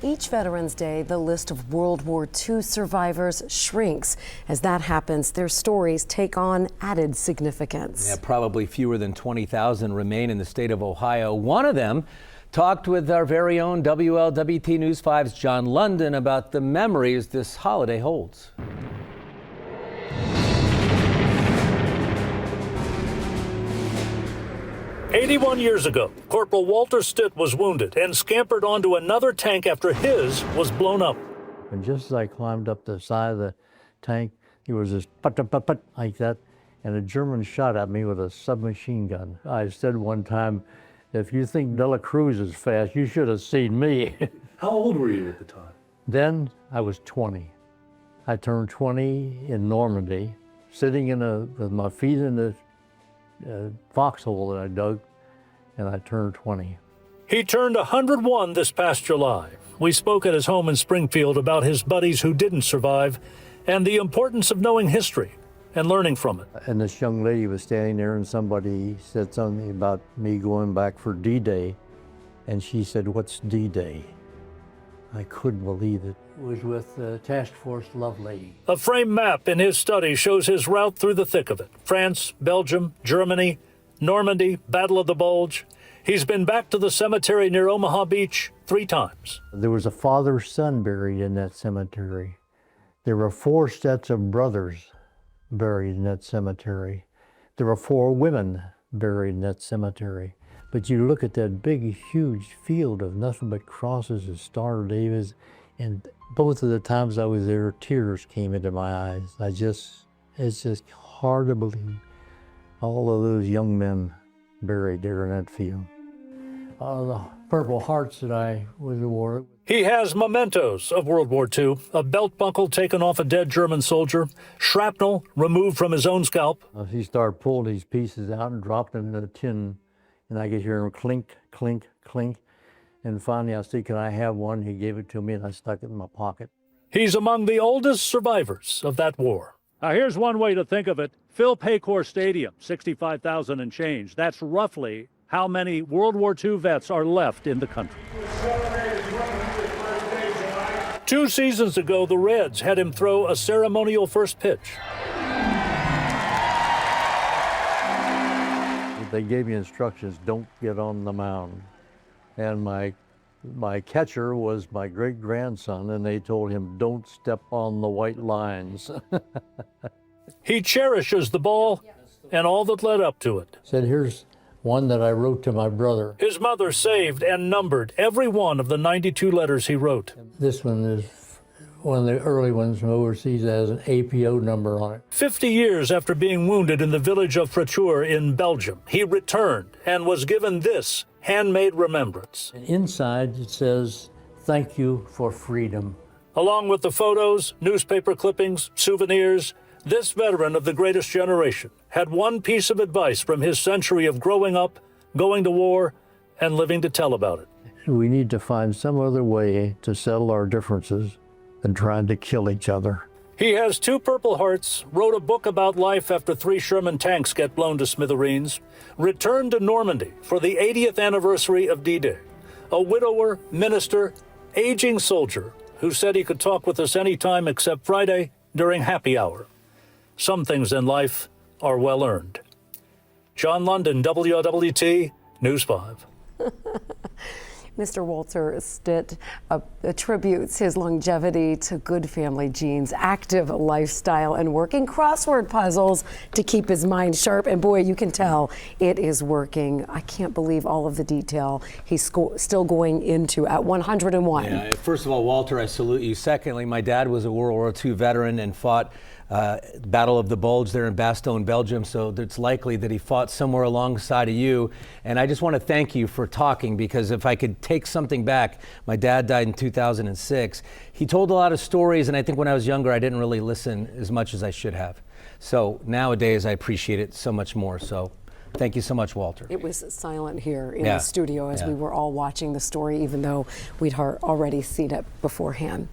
Each Veterans Day, the list of World War II survivors shrinks. As that happens, their stories take on added significance. Yeah, probably fewer than 20,000 remain in the state of Ohio. One of them talked with our very own WLWT News 5's John London about the memories this holiday holds. 81 years ago, Corporal Walter Stitt was wounded and scampered onto another tank after his was blown up. And just as I climbed up the side of the tank, there was this put like that, and a German shot at me with a submachine gun. I said one time, if you think Dela Cruz is fast, you should have seen me. How old were you at the time? Then I was 20. I turned 20 in Normandy, sitting with my feet in the foxhole that I dug, and I turned 20. He turned 101 this past July. We spoke at his home in Springfield about his buddies who didn't survive and the importance of knowing history and learning from it. And this young lady was standing there, and somebody said something about me going back for D-Day, and she said, "What's D-Day?" I couldn't believe it. It was with Task Force Lovelady. A frame map in his study shows his route through the thick of it. France, Belgium, Germany, Normandy, Battle of the Bulge. He's been back to the cemetery near Omaha Beach 3 times. There was a father-son buried in that cemetery. There were 4 sets of brothers buried in that cemetery. There were 4 women buried in that cemetery. But you look at that big, huge field of nothing but crosses and Star Davis, and both of the times I was there, tears came into my eyes. It's just hard to believe all of those young men buried there in that field. The Purple Hearts that I was awarded. He has mementos of World War II, a belt buckle taken off a dead German soldier, shrapnel removed from his own scalp. He started pulling these pieces out and dropped them in a tin, and I could hear him clink, clink, clink. And finally I said, "Can I have one?" He gave it to me, and I stuck it in my pocket. He's among the oldest survivors of that war. Now, here's one way to think of it. Phil Paycor Stadium, 65,000 and change. That's roughly how many World War II vets are left in the country. 2 seasons ago, the Reds had him throw a ceremonial first pitch. They gave me instructions, don't get on the mound. And my catcher was my great-grandson, and they told him, don't step on the white lines. He cherishes the ball and all that led up to it. Said, here's one that I wrote to my brother. His mother saved and numbered every one of the 92 letters he wrote. This one is one of the early ones from overseas that has an APO number on it. 50 years after being wounded in the village of Fraiture in Belgium, he returned and was given this handmade remembrance. And inside it says, "Thank you for freedom." Along with the photos, newspaper clippings, souvenirs, this veteran of the greatest generation had one piece of advice from his century of growing up, going to war, and living to tell about it. We need to find some other way to settle our differences than trying to kill each other. He has 2 Purple Hearts, wrote a book about life after 3 Sherman tanks get blown to smithereens, returned to Normandy for the 80th anniversary of D-Day, a widower, minister, aging soldier who said he could talk with us anytime except Friday during happy hour. Some things in life are well earned. John London, WLWT, News 5. Mr. Walter Stitt attributes his longevity to good family genes, active lifestyle, and working crossword puzzles to keep his mind sharp. And boy, you can tell it is working. I can't believe all of the detail he's still going into at 101. Yeah, first of all, Walter, I salute you. Secondly, my dad was a World War II veteran and fought Battle of the Bulge there in Bastogne, Belgium, so it's likely that he fought somewhere alongside of you. And I just want to thank you for talking, because if I could take something back, my dad died in 2006. He told a lot of stories, and I think when I was younger, I didn't really listen as much as I should have. So nowadays, I appreciate it so much more. So thank you so much, Walter. It was silent here in the studio as we were all watching the story, even though we'd already seen it beforehand.